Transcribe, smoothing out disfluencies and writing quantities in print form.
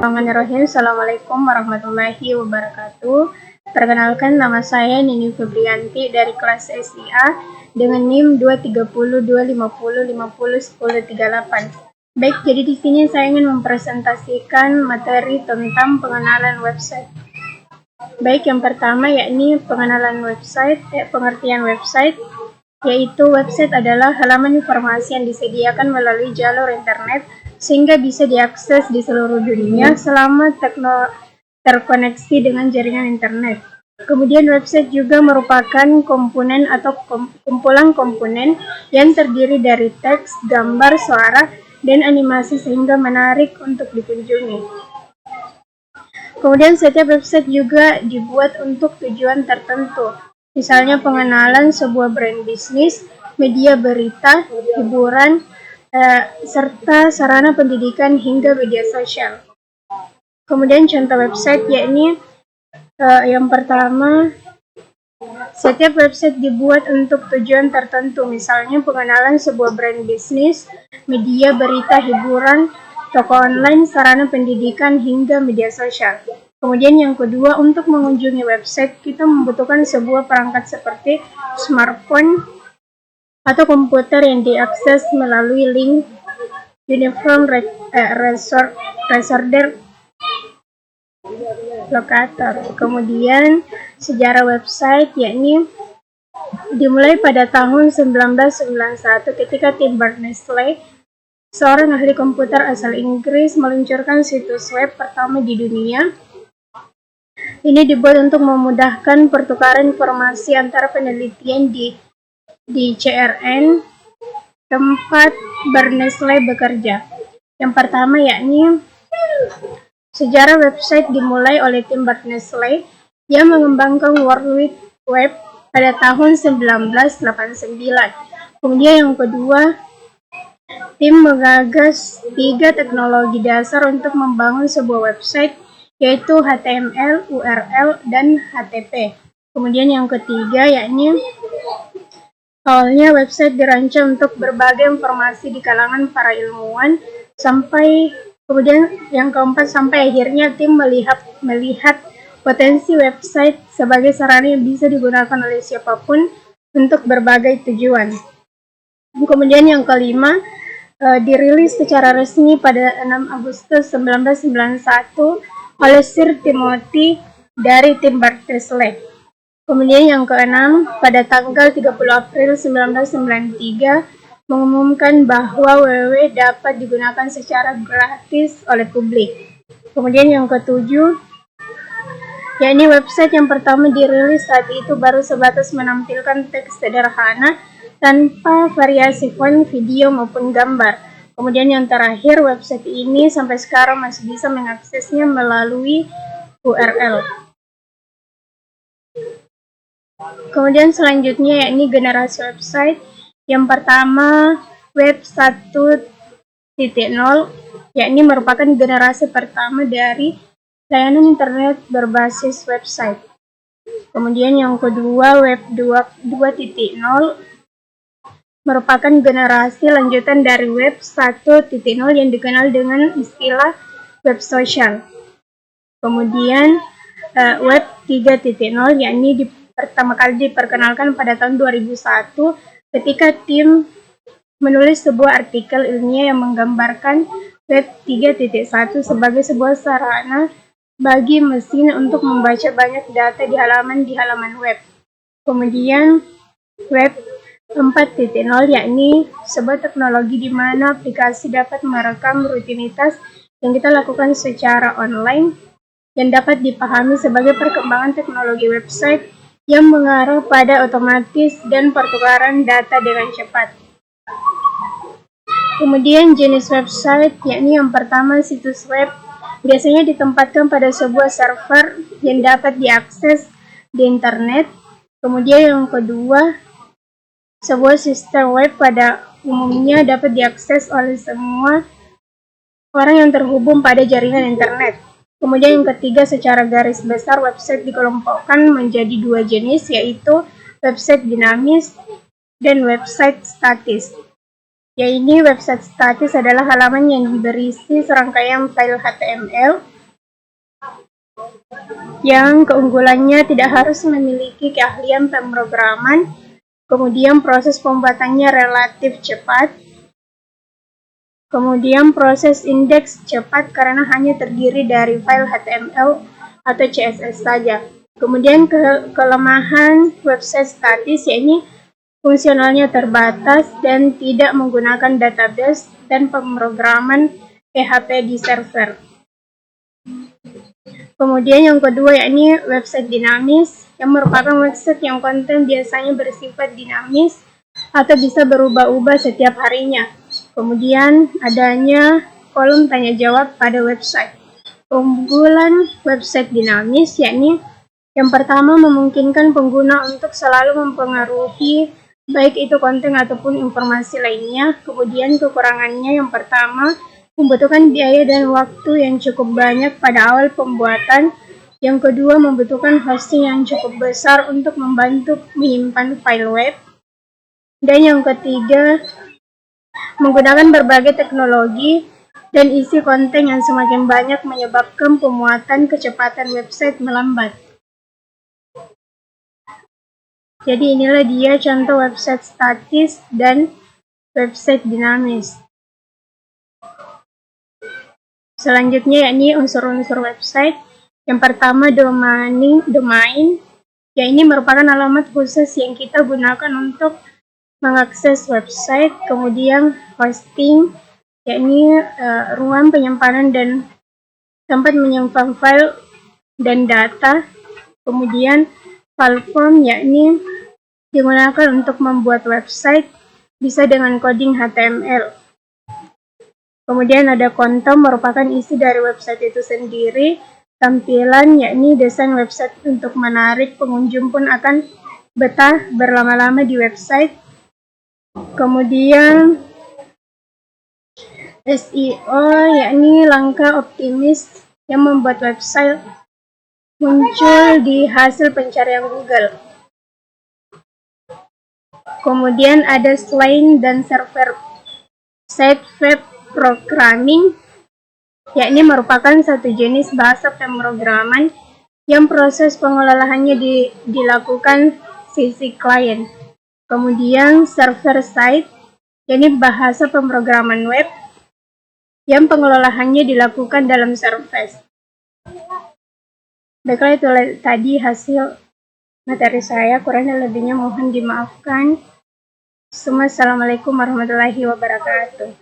Bismillahirrahmanirrahim. Assalamualaikum warahmatullahi wabarakatuh. Perkenalkan, nama saya Nini Febrianti dari kelas SIA dengan NIM 23025050108. Baik, jadi di sini saya ingin mempresentasikan materi tentang pengenalan website. Baik, yang pertama yakni pengenalan website, pengertian website, yaitu website adalah halaman informasi yang disediakan melalui jalur internet sehingga bisa diakses di seluruh dunia selama terkoneksi dengan jaringan internet. Kemudian website juga merupakan komponen atau kumpulan komponen yang terdiri dari teks, gambar, suara, dan animasi sehingga menarik untuk dikunjungi. Kemudian setiap website juga dibuat untuk tujuan tertentu, misalnya pengenalan sebuah brand bisnis, media berita, hiburan, serta sarana pendidikan hingga media sosial. Kemudian contoh website yakni yang pertama, setiap website dibuat untuk tujuan tertentu, misalnya pengenalan sebuah brand bisnis, media berita, hiburan, toko online, sarana pendidikan hingga media sosial. Kemudian yang kedua, untuk mengunjungi website kita membutuhkan sebuah perangkat seperti smartphone atau komputer yang diakses melalui link Uniform Resource Locator. Kemudian sejarah website yakni dimulai pada tahun 1991 ketika Tim Berners-Lee, seorang ahli komputer asal Inggris, meluncurkan situs web pertama di dunia. Ini dibuat untuk memudahkan pertukaran informasi antara penelitian di CERN, tempat Berners-Lee bekerja. Yang pertama yakni sejarah website dimulai oleh Tim Berners-Lee yang mengembangkan World Wide Web pada tahun 1989. Kemudian yang kedua, tim menggagas 3 teknologi dasar untuk membangun sebuah website, yaitu HTML, URL, dan HTTP. Kemudian yang ketiga yakni awalnya website dirancang untuk berbagai informasi di kalangan para ilmuwan, kemudian yang keempat sampai akhirnya tim melihat potensi website sebagai sarana yang bisa digunakan oleh siapapun untuk berbagai tujuan. Kemudian yang kelima, dirilis secara resmi pada 6 Agustus 1991 oleh Sir Timothy dari Tim Berners-Lee. Kemudian yang keenam, pada tanggal 30 April 1993 mengumumkan bahwa www dapat digunakan secara gratis oleh publik. Kemudian yang ketujuh, yakni website yang pertama dirilis saat itu baru sebatas menampilkan teks sederhana tanpa variasi font, video maupun gambar. Kemudian yang terakhir, website ini sampai sekarang masih bisa mengaksesnya melalui URL. Kemudian selanjutnya yakni generasi website. Yang pertama, Web 1.0, yakni merupakan generasi pertama dari layanan internet berbasis website. Kemudian yang kedua, Web 2.0 merupakan generasi lanjutan dari Web 1.0 yang dikenal dengan istilah web sosial. Kemudian Web 3.0 yakni pertama kali diperkenalkan pada tahun 2001 ketika tim menulis sebuah artikel ilmiah yang menggambarkan Web 3.1 sebagai sebuah sarana bagi mesin untuk membaca banyak data di halaman web. Kemudian Web 4.0 yakni sebuah teknologi di mana aplikasi dapat merekam rutinitas yang kita lakukan secara online dan dapat dipahami sebagai perkembangan teknologi website yang mengarah pada otomatis dan pertukaran data dengan cepat. Kemudian jenis website, yakni yang pertama situs web, biasanya ditempatkan pada sebuah server yang dapat diakses di internet. Kemudian yang kedua, sebuah sistem web pada umumnya dapat diakses oleh semua orang yang terhubung pada jaringan internet. Kemudian yang ketiga, secara garis besar website dikelompokkan menjadi 2 jenis, yaitu website dinamis dan website statis. Yaitu website statis adalah halaman yang berisi serangkaian file HTML yang keunggulannya tidak harus memiliki keahlian pemrograman, kemudian proses pembuatannya relatif cepat, kemudian proses indeks cepat karena hanya terdiri dari file HTML atau CSS saja. Kemudian kelemahan website statis, yakni fungsionalnya terbatas dan tidak menggunakan database dan pemrograman PHP di server. Kemudian yang kedua yakni website dinamis, yang merupakan website yang konten biasanya bersifat dinamis atau bisa berubah-ubah setiap harinya. Kemudian adanya kolom tanya jawab pada website. Keunggulan website dinamis yakni yang pertama memungkinkan pengguna untuk selalu mempengaruhi baik itu konten ataupun informasi lainnya. Kemudian kekurangannya yang pertama membutuhkan biaya dan waktu yang cukup banyak pada awal pembuatan. Yang kedua membutuhkan hosting yang cukup besar untuk membantu menyimpan file web. Dan yang ketiga menggunakan berbagai teknologi dan isi konten yang semakin banyak menyebabkan pemuatan kecepatan website melambat. Jadi inilah dia contoh website statis dan website dinamis. Selanjutnya yakni unsur-unsur website. Yang pertama domain, ya ini merupakan alamat khusus yang kita gunakan untuk mengakses website. Kemudian hosting, yakni ruang penyimpanan dan tempat menyimpan file dan data. Kemudian file form, yakni digunakan untuk membuat website bisa dengan coding HTML. Kemudian ada content, merupakan isi dari website itu sendiri. Tampilan, yakni desain website untuk menarik pengunjung pun akan betah berlama-lama di website. Kemudian SEO, yakni langkah optimis yang membuat website muncul di hasil pencarian Google. Kemudian ada selain dan server side web programming, yakni merupakan satu jenis bahasa pemrograman yang proses pengelolaannya dilakukan sisi klien. Kemudian server side, yakni bahasa pemrograman web yang pengelolaannya dilakukan dalam service. Baiklah, itu tadi hasil materi saya, kurang lebihnya mohon dimaafkan. Assalamualaikum warahmatullahi wabarakatuh.